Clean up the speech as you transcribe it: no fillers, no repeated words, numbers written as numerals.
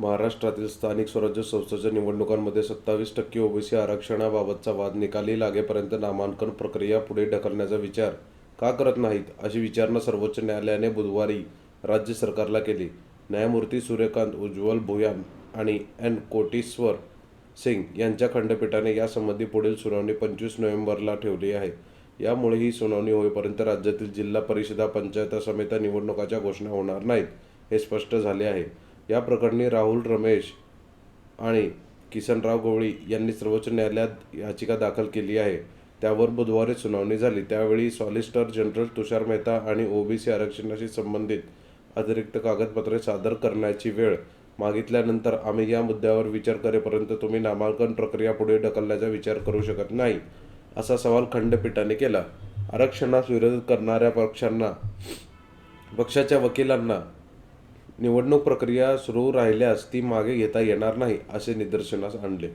महाराष्ट्रातील स्थानिक स्वराज्य संस्थांच्या निवडणुकांमध्ये 27% ओबीसी आरक्षणाबाबतचा वाद निकाली लागेपर्यंत नामांकन प्रक्रिया पुढे ढकलण्याचा विचार का करत नाहीत, अशी विचारणा सर्वोच्च न्यायालयाने बुधवारी राज्य सरकारला केली. न्यायमूर्ती सूर्यकांत, उज्ज्वल भुयान आणि एन. कोटेश्वर सिंग यांच्या खंडपीठाने यासंबंधी पुढील सुनावणी 25 नोव्हेंबरला ठेवली आहे. यामुळे ही सुनावणी होईपर्यंत राज्यातील जिल्हा परिषदा, पंचायत समित्या निवडणुकांच्या घोषणा होणार नाहीत, हे स्पष्ट झाले आहे. या प्रकरणी राहुल रमेश आणि किसनराव गवळी यांनी सर्वोच्च न्यायालयात याचिका दाखल केली आहे. त्यावर बुधवारी सुनावणी झाली. त्यावेळी सॉलिसिटर जनरल तुषार मेहता आणि ओबीसी आरक्षणाशी संबंधित अतिरिक्त कागदपत्रे सादर करण्याची वेळ मागितल्यानंतर, आम्ही या मुद्द्यावर विचार करेपर्यंत तुम्ही नामांकन प्रक्रिया पुढे ढकलण्याचा विचार करू शकत नाही, असा सवाल खंडपीठाने केला. आरक्षणास विरोध करणाऱ्या पक्षाच्या वकिलांना निवडणूक प्रक्रिया सुरू राहिल्यास ती मागे घेता येणार नाही, असे निदर्शनास आणले.